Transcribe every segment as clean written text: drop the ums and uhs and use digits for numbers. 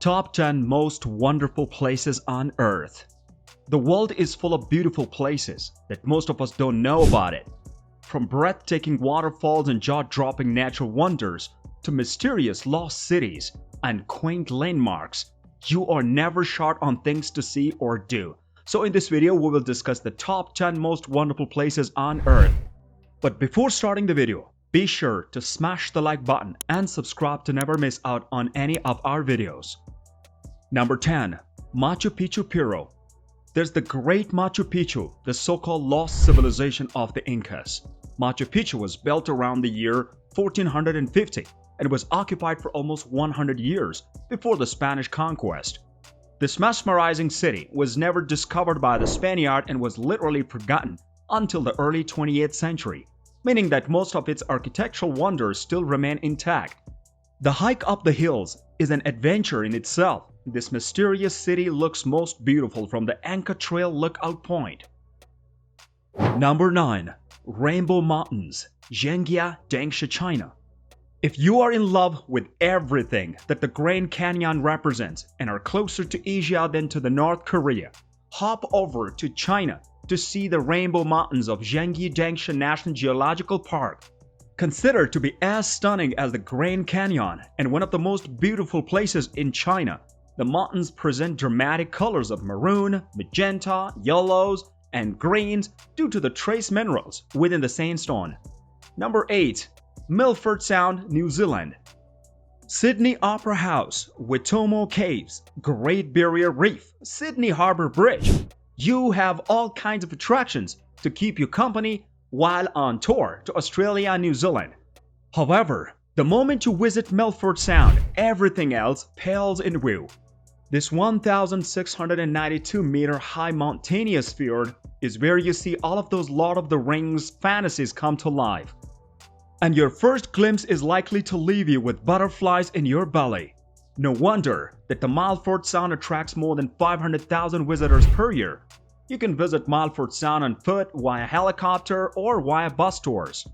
Top 10 Most Wonderful Places on Earth. The world is full of beautiful places that most of us don't know about it. From breathtaking waterfalls and jaw-dropping natural wonders to mysterious lost cities and quaint landmarks, you are never short on things to see or do. So in this video, we will discuss the top 10 most wonderful places on Earth. But before starting the video, be sure to smash the like button and subscribe to never miss out on any of our videos. Number 10. Machu Picchu, Peru. There's the great Machu Picchu, the so-called lost civilization of the Incas. Machu Picchu was built around the year 1450 and was occupied for almost 100 years before the Spanish conquest. This mesmerizing city was never discovered by the Spaniard and was literally forgotten until the early 28th century, meaning that most of its architectural wonders still remain intact. The hike up the hills is an adventure in itself. This mysterious city looks most beautiful from the Anka Trail lookout point. Number 9. Rainbow Mountains, Zhengia, Dangsha, China. If you are in love with everything that the Grand Canyon represents and are closer to Asia than to the North Korea, hop over to China to see the Rainbow Mountains of Zhengia Dangsha National Geological Park. Considered to be as stunning as the Grand Canyon and one of the most beautiful places in China, the mountains present dramatic colors of maroon, magenta, yellows, and greens due to the trace minerals within the sandstone. Number 8. Milford Sound, New Zealand. Sydney Opera House, Witomo Caves, Great Barrier Reef, Sydney Harbour Bridge. You have all kinds of attractions to keep you company while on tour to Australia and New Zealand. However, the moment you visit Milford Sound, everything else pales in view. This 1,692-meter high mountainous fjord is where you see all of those Lord of the Rings fantasies come to life. And your first glimpse is likely to leave you with butterflies in your belly. No wonder that the Milford Sound attracts more than 500,000 visitors per year. You can visit Milford Sound on foot, via helicopter, or via bus tours.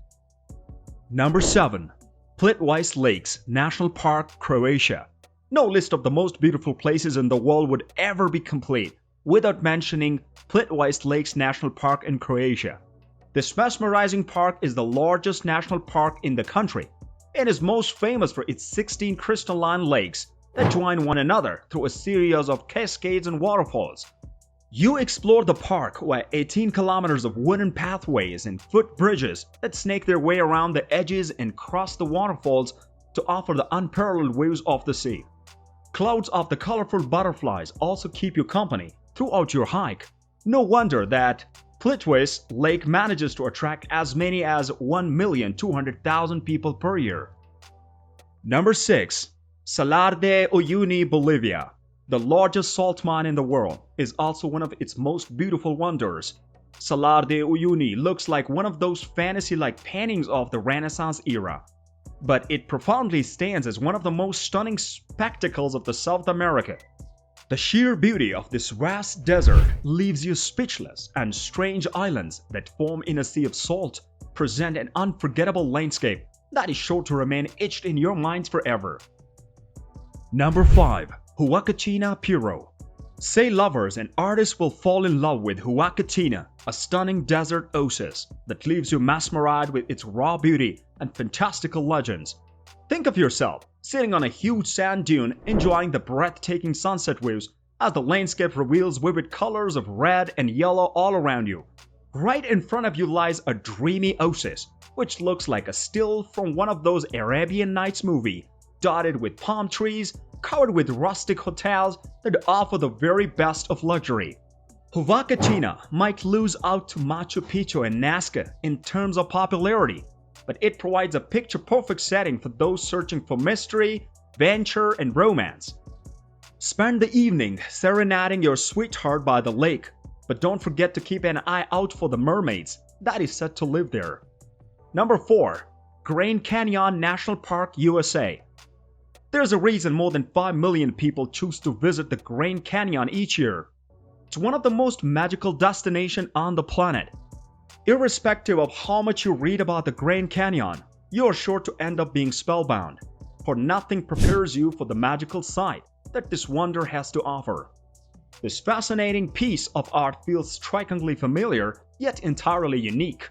Number 7. Plitvice Lakes National Park, Croatia. No list of the most beautiful places in the world would ever be complete without mentioning Plitvice Lakes National Park in Croatia. This mesmerizing park is the largest national park in the country. It is most famous for its 16 crystalline lakes that join one another through a series of cascades and waterfalls. You explore the park via 18 kilometers of wooden pathways and footbridges that snake their way around the edges and cross the waterfalls to offer the unparalleled views of the sea. Clouds of the colorful butterflies also keep you company throughout your hike. No wonder that Plitvice Lake manages to attract as many as 1,200,000 people per year. Number 6. Salar de Uyuni, Bolivia. The largest salt mine in the world is also one of its most beautiful wonders. Salar de Uyuni looks like one of those fantasy-like paintings of the Renaissance era, but it profoundly stands as one of the most stunning spectacles of the South America. The sheer beauty of this vast desert leaves you speechless, and strange islands that form in a sea of salt present an unforgettable landscape that is sure to remain etched in your minds forever. Number 5. Huacachina, Peru. Say lovers and artists will fall in love with Huacachina, a stunning desert oasis that leaves you mesmerized with its raw beauty and fantastical legends. Think of yourself sitting on a huge sand dune enjoying the breathtaking sunset views as the landscape reveals vivid colors of red and yellow all around you. Right in front of you lies a dreamy oasis, which looks like a still from one of those Arabian Nights movies, dotted with palm trees, covered with rustic hotels that offer the very best of luxury. Huacachina might lose out to Machu Picchu and Nazca in terms of popularity, but it provides a picture-perfect setting for those searching for mystery, adventure, and romance. Spend the evening serenading your sweetheart by the lake, but don't forget to keep an eye out for the mermaids that is said to live there. Number 4. Grand Canyon National Park, USA. There's a reason more than 5 million people choose to visit the Grand Canyon each year. It's one of the most magical destinations on the planet. Irrespective of how much you read about the Grand Canyon, you're sure to end up being spellbound, for nothing prepares you for the magical sight that this wonder has to offer. This fascinating piece of art feels strikingly familiar, yet entirely unique.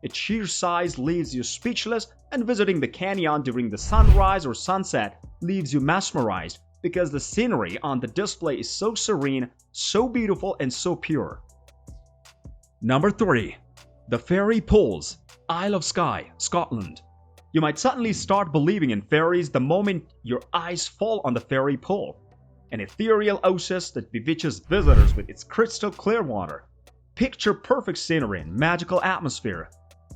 Its sheer size leaves you speechless, and visiting the canyon during the sunrise or sunset leaves you mesmerized because the scenery on the display is so serene, so beautiful, and so pure. Number 3. The Fairy Pools, Isle of Skye, Scotland. You might suddenly start believing in fairies the moment your eyes fall on the fairy pool, an ethereal oasis that bewitches visitors with its crystal clear water. Picture perfect scenery and magical atmosphere.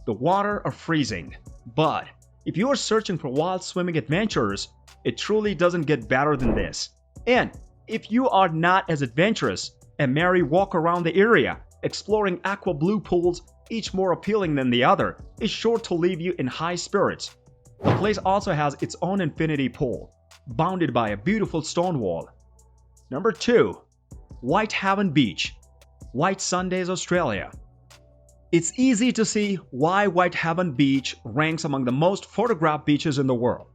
The water are freezing, but if you are searching for wild swimming adventures, it truly doesn't get better than this. And if you are not as adventurous, a merry walk around the area, exploring aqua blue pools, each more appealing than the other, is sure to leave you in high spirits. The place also has its own infinity pool, bounded by a beautiful stone wall. Number 2. Whitehaven Beach, White Sundays, Australia. It's easy to see why Whitehaven Beach ranks among the most photographed beaches in the world.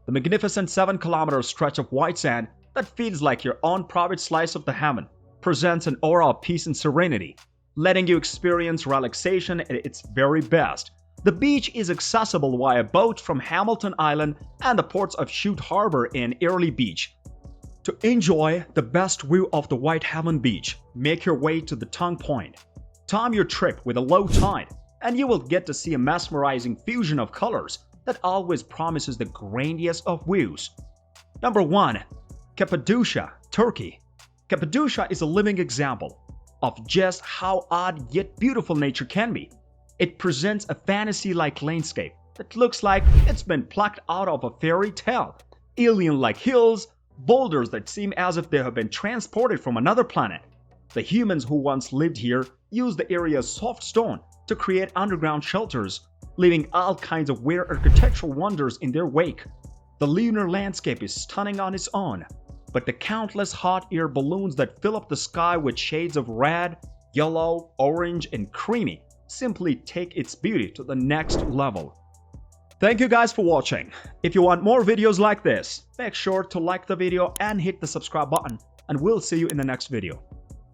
The magnificent 7-kilometer stretch of white sand that feels like your own private slice of the heaven presents an aura of peace and serenity, letting you experience relaxation at its very best. The beach is accessible via boat from Hamilton Island and the ports of Chute Harbor and Early Beach. To enjoy the best view of the Whitehaven Beach, make your way to the Tongue Point. Time your trip with a low tide, and you will get to see a mesmerizing fusion of colors that always promises the grandest of views. Number 1. Cappadocia, Turkey. Cappadocia is a living example of just how odd yet beautiful nature can be. It presents a fantasy-like landscape that looks like it's been plucked out of a fairy tale. Alien-like hills, boulders that seem as if they have been transported from another planet. The humans who once lived here used the area's soft stone to create underground shelters, leaving all kinds of weird architectural wonders in their wake. The lunar landscape is stunning on its own, but the countless hot air balloons that fill up the sky with shades of red, yellow, orange, and creamy simply take its beauty to the next level. Thank you guys for watching. If you want more videos like this, make sure to like the video and hit the subscribe button, and we'll see you in the next video.